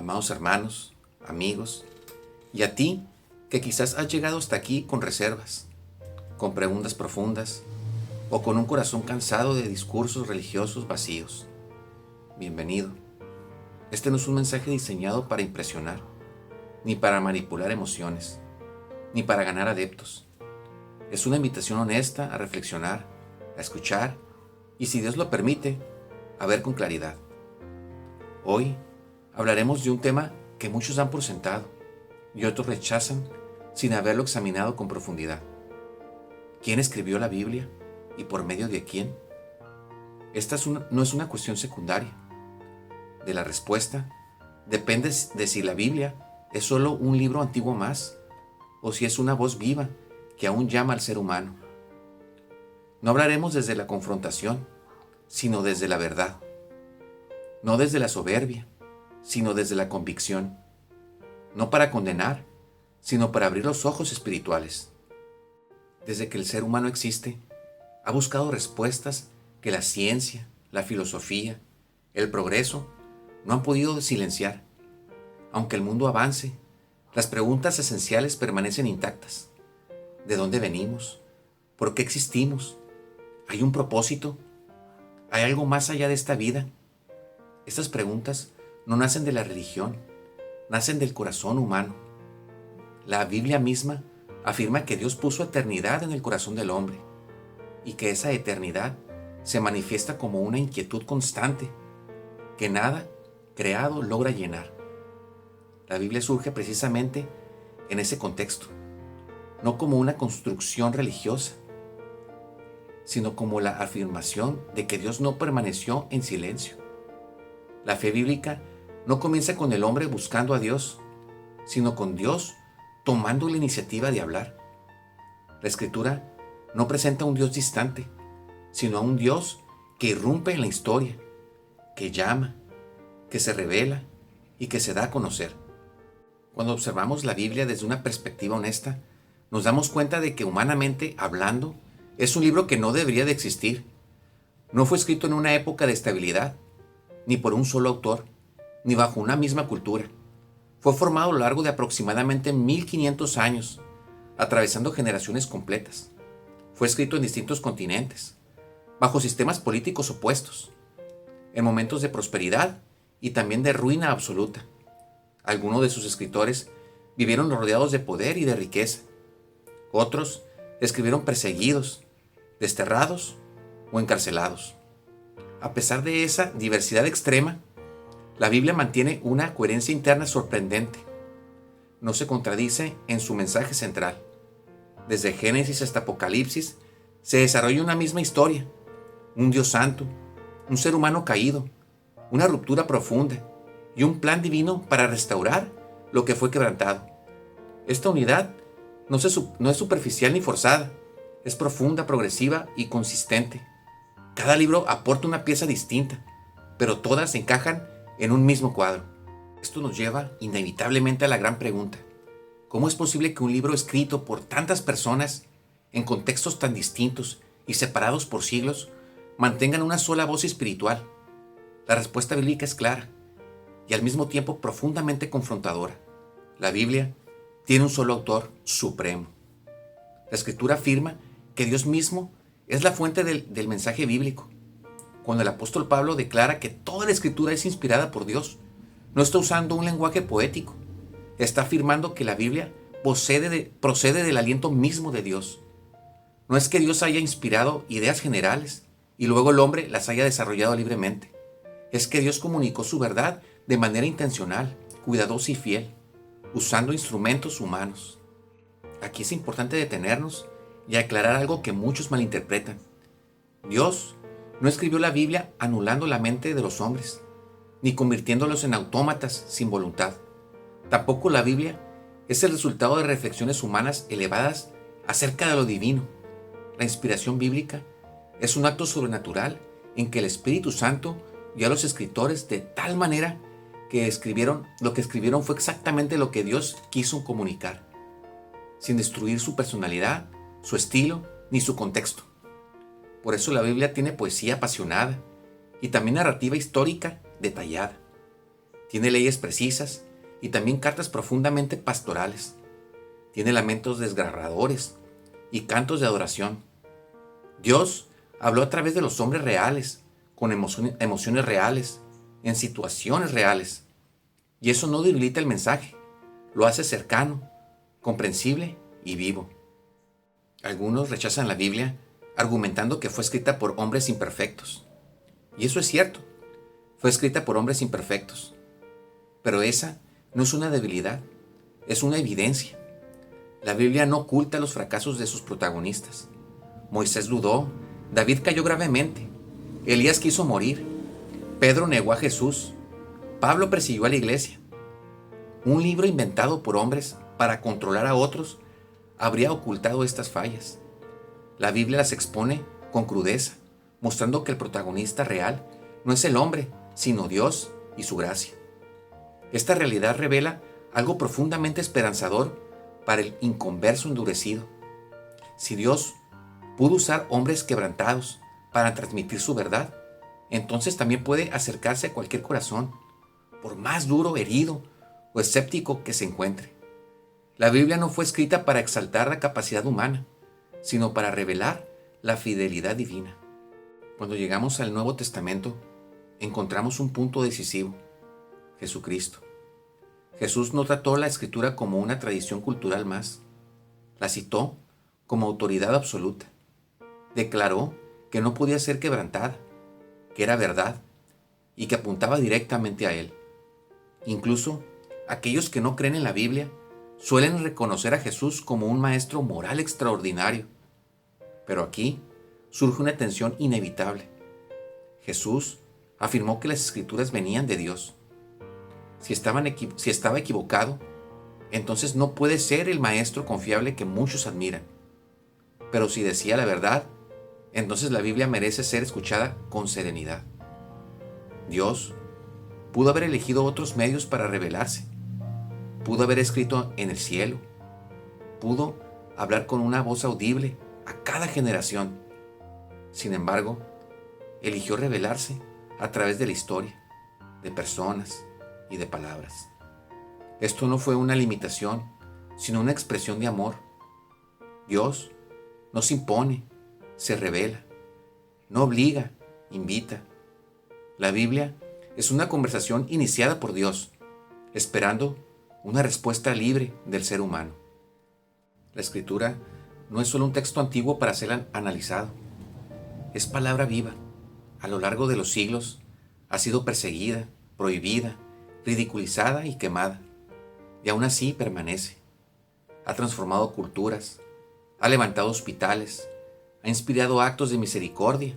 amados hermanos, amigos, y a ti que quizás has llegado hasta aquí con reservas, con preguntas profundas o con un corazón cansado de discursos religiosos vacíos. Bienvenido. Este no es un mensaje diseñado para impresionar, ni para manipular emociones, ni para ganar adeptos. Es una invitación honesta a reflexionar, a escuchar y, si Dios lo permite, a ver con claridad. Hoy hablaremos de un tema que muchos dan por sentado y otros rechazan sin haberlo examinado con profundidad. ¿Quién escribió la Biblia y por medio de quién? Esta no es una cuestión secundaria. De la respuesta depende de si la Biblia es solo un libro antiguo más o si es una voz viva que aún llama al ser humano. No hablaremos desde la confrontación, sino desde la verdad. No desde la soberbia, sino desde la convicción. No para condenar, sino para abrir los ojos espirituales. Desde que el ser humano existe, ha buscado respuestas que la ciencia, la filosofía, el progreso no han podido silenciar. Aunque el mundo avance, las preguntas esenciales permanecen intactas. ¿De dónde venimos? ¿Por qué existimos? ¿Hay un propósito? ¿Hay algo más allá de esta vida? Estas preguntas no nacen de la religión, nacen del corazón humano. La Biblia misma afirma que Dios puso eternidad en el corazón del hombre y que esa eternidad se manifiesta como una inquietud constante que nada creado logra llenar. La Biblia surge precisamente en ese contexto, no como una construcción religiosa, sino como la afirmación de que Dios no permaneció en silencio. La fe bíblica no comienza con el hombre buscando a Dios, sino con Dios tomando la iniciativa de hablar. La Escritura no presenta a un Dios distante, sino a un Dios que irrumpe en la historia, que llama, que se revela y que se da a conocer. Cuando observamos la Biblia desde una perspectiva honesta, nos damos cuenta de que, humanamente hablando, es un libro que no debería de existir. No fue escrito en una época de estabilidad, ni por un solo autor, ni bajo una misma cultura. Fue formado a lo largo de aproximadamente 1500 años, atravesando generaciones completas. Fue escrito en distintos continentes, bajo sistemas políticos opuestos, en momentos de prosperidad y también de ruina absoluta. Algunos de sus escritores vivieron rodeados de poder y de riqueza. Otros escribieron perseguidos, desterrados o encarcelados. A pesar de esa diversidad extrema, la Biblia mantiene una coherencia interna sorprendente. No se contradice en su mensaje central. Desde Génesis hasta Apocalipsis se desarrolla una misma historia: un Dios santo, un ser humano caído, una ruptura profunda y un plan divino para restaurar lo que fue quebrantado. Esta unidad no es superficial ni forzada, es profunda, progresiva y consistente. Cada libro aporta una pieza distinta, pero todas encajan en un mismo cuadro. Esto nos lleva inevitablemente a la gran pregunta: ¿cómo es posible que un libro escrito por tantas personas, en contextos tan distintos y separados por siglos, mantengan una sola voz espiritual? La respuesta bíblica es clara y al mismo tiempo profundamente confrontadora. La Biblia tiene un solo autor supremo. La Escritura afirma que Dios mismo es la fuente del mensaje bíblico. Cuando el apóstol Pablo declara que toda la Escritura es inspirada por Dios, no está usando un lenguaje poético. Está afirmando que la Biblia procede del aliento mismo de Dios. No es que Dios haya inspirado ideas generales y luego el hombre las haya desarrollado libremente. Es que Dios comunicó su verdad de manera intencional, cuidadosa y fiel, usando instrumentos humanos. Aquí es importante detenernos y aclarar algo que muchos malinterpretan. Dios no escribió la Biblia anulando la mente de los hombres, ni convirtiéndolos en autómatas sin voluntad. Tampoco la Biblia es el resultado de reflexiones humanas elevadas acerca de lo divino. La inspiración bíblica es un acto sobrenatural en que el Espíritu Santo guió a los escritores de tal manera que lo que escribieron fue exactamente lo que Dios quiso comunicar, sin destruir su personalidad, su estilo ni su contexto. Por eso la Biblia tiene poesía apasionada y también narrativa histórica detallada. Tiene leyes precisas y también cartas profundamente pastorales. Tiene lamentos desgarradores y cantos de adoración. Dios habló a través de los hombres reales, con emociones reales, en situaciones reales. Y eso no debilita el mensaje, lo hace cercano, comprensible y vivo. Algunos rechazan la Biblia argumentando que fue escrita por hombres imperfectos. Y eso es cierto, fue escrita por hombres imperfectos. Pero esa no es una debilidad, es una evidencia. La Biblia no oculta los fracasos de sus protagonistas. Moisés dudó, David cayó gravemente, Elías quiso morir, Pedro negó a Jesús, Pablo persiguió a la iglesia. Un libro inventado por hombres para controlar a otros habría ocultado estas fallas. La Biblia las expone con crudeza, mostrando que el protagonista real no es el hombre, sino Dios y su gracia. Esta realidad revela algo profundamente esperanzador para el inconverso endurecido. Si Dios pudo usar hombres quebrantados para transmitir su verdad, entonces también puede acercarse a cualquier corazón, por más duro, herido o escéptico que se encuentre. La Biblia no fue escrita para exaltar la capacidad humana, sino para revelar la fidelidad divina. Cuando llegamos al Nuevo Testamento, encontramos un punto decisivo: Jesucristo. Jesús no trató la Escritura como una tradición cultural más. La citó como autoridad absoluta. Declaró que no podía ser quebrantada, que era verdad y que apuntaba directamente a Él. Incluso aquellos que no creen en la Biblia suelen reconocer a Jesús como un maestro moral extraordinario. Pero aquí surge una tensión inevitable. Jesús afirmó que las Escrituras venían de Dios. Si estaba equivocado, entonces no puede ser el maestro confiable que muchos admiran. Pero si decía la verdad, entonces la Biblia merece ser escuchada con serenidad. Dios pudo haber elegido otros medios para revelarse. Pudo haber escrito en el cielo. Pudo hablar con una voz audible a cada generación. Sin embargo, eligió revelarse a través de la historia, de personas y de palabras. Esto no fue una limitación, sino una expresión de amor. Dios no se impone, se revela, no obliga, invita. La Biblia es una conversación iniciada por Dios, esperando una respuesta libre del ser humano. La Escritura no es solo un texto antiguo para ser analizado, es palabra viva. A lo largo de los siglos ha sido perseguida, prohibida, ridiculizada y quemada, y aún así permanece. Ha transformado culturas, ha levantado hospitales, ha inspirado actos de misericordia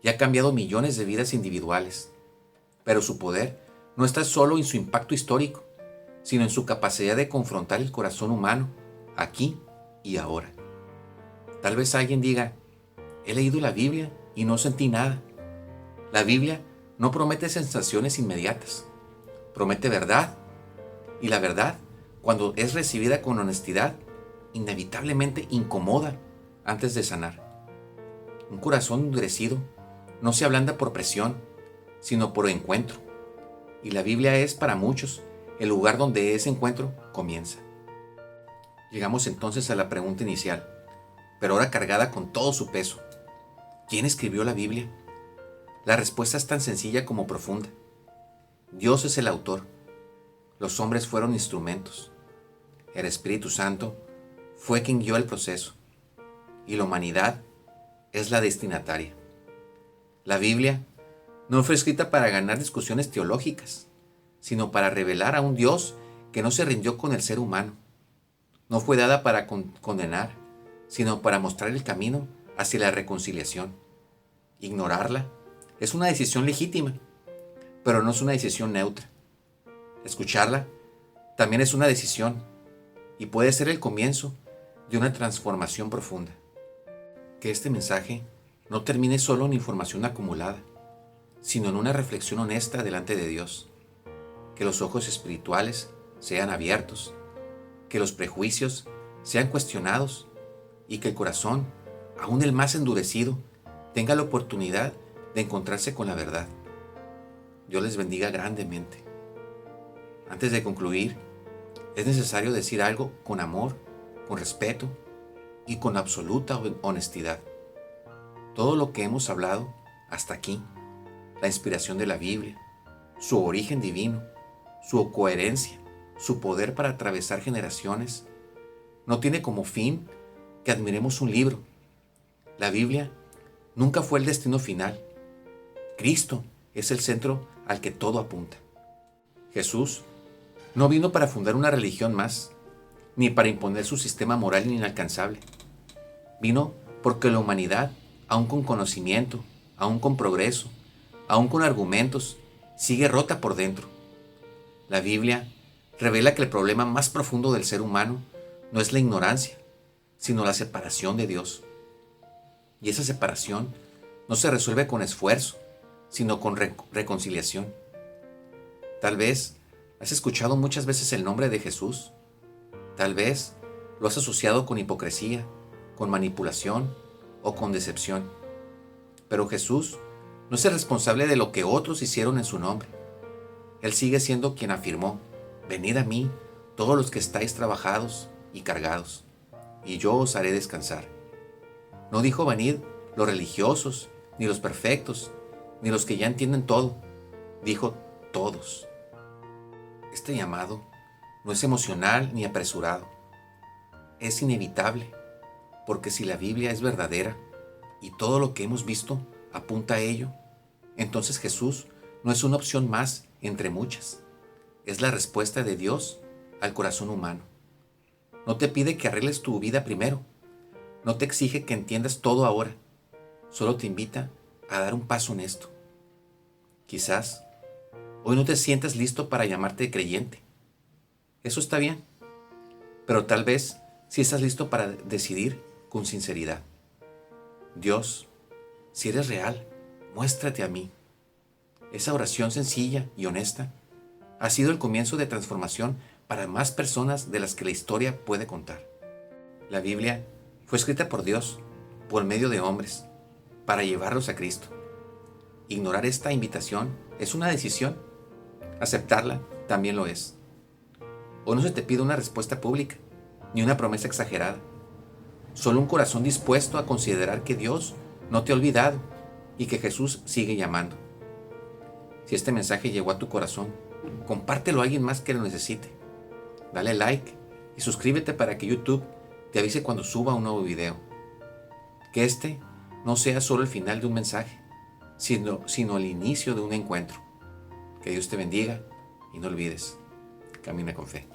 y ha cambiado millones de vidas individuales. Pero su poder no está solo en su impacto histórico, sino en su capacidad de confrontar el corazón humano, aquí y ahora. Tal vez alguien diga: he leído la Biblia y no sentí nada. La Biblia no promete sensaciones inmediatas, promete verdad, y la verdad, cuando es recibida con honestidad, inevitablemente incomoda antes de sanar. Un corazón endurecido no se ablanda por presión, sino por encuentro, y la Biblia es para muchos el lugar donde ese encuentro comienza. Llegamos entonces a la pregunta inicial, pero ahora cargada con todo su peso: ¿quién escribió la Biblia? La respuesta es tan sencilla como profunda. Dios es el autor. Los hombres fueron instrumentos. El Espíritu Santo fue quien guió el proceso. Y la humanidad es la destinataria. La Biblia no fue escrita para ganar discusiones teológicas, sino para revelar a un Dios que no se rindió con el ser humano. No fue dada para condenar, sino para mostrar el camino hacia la reconciliación. Ignorarla es una decisión legítima, pero no es una decisión neutra. Escucharla también es una decisión y puede ser el comienzo de una transformación profunda. Que este mensaje no termine solo en información acumulada, sino en una reflexión honesta delante de Dios. Que los ojos espirituales sean abiertos, que los prejuicios sean cuestionados y que el corazón, aún el más endurecido, tenga la oportunidad de encontrarse con la verdad. Dios les bendiga grandemente. Antes de concluir, es necesario decir algo con amor, con respeto y con absoluta honestidad. Todo lo que hemos hablado hasta aquí, la inspiración de la Biblia, su origen divino, su coherencia, su poder para atravesar generaciones, no tiene como fin que admiremos un libro. La Biblia nunca fue el destino final. Cristo es el centro al que todo apunta. Jesús no vino para fundar una religión más, ni para imponer su sistema moral inalcanzable. Vino porque la humanidad, aún con conocimiento, aún con progreso, aún con argumentos, sigue rota por dentro. La Biblia revela que el problema más profundo del ser humano no es la ignorancia, sino la separación de Dios. Y esa separación no se resuelve con esfuerzo, sino con reconciliación. Tal vez has escuchado muchas veces el nombre de Jesús. Tal vez lo has asociado con hipocresía, con manipulación o con decepción. Pero Jesús no es el responsable de lo que otros hicieron en su nombre. Él sigue siendo quien afirmó: venid a mí, todos los que estáis trabajados y cargados, y yo os haré descansar. No dijo venid los religiosos, ni los perfectos, ni los que ya entienden todo. Dijo todos. Este llamado no es emocional ni apresurado. Es inevitable, porque si la Biblia es verdadera y todo lo que hemos visto apunta a ello, entonces Jesús no es una opción más entre muchas. Es la respuesta de Dios al corazón humano. No te pide que arregles tu vida primero. No te exige que entiendas todo ahora. Solo te invita a dar un paso honesto. Quizás hoy no te sientas listo para llamarte creyente. Eso está bien. Pero tal vez sí estás listo para decidir con sinceridad: Dios, si eres real, muéstrate a mí. Esa oración sencilla y honesta ha sido el comienzo de transformación para más personas de las que la historia puede contar. La Biblia fue escrita por Dios, por medio de hombres, para llevarlos a Cristo. Ignorar esta invitación es una decisión. Aceptarla también lo es. Hoy no se te pide una respuesta pública, ni una promesa exagerada. Solo un corazón dispuesto a considerar que Dios no te ha olvidado y que Jesús sigue llamando. Si este mensaje llegó a tu corazón, compártelo a alguien más que lo necesite. Dale like y suscríbete para que YouTube te avise cuando suba un nuevo video. Que este no sea solo el final de un mensaje, sino el inicio de un encuentro. Que Dios te bendiga y no olvides, camina con fe.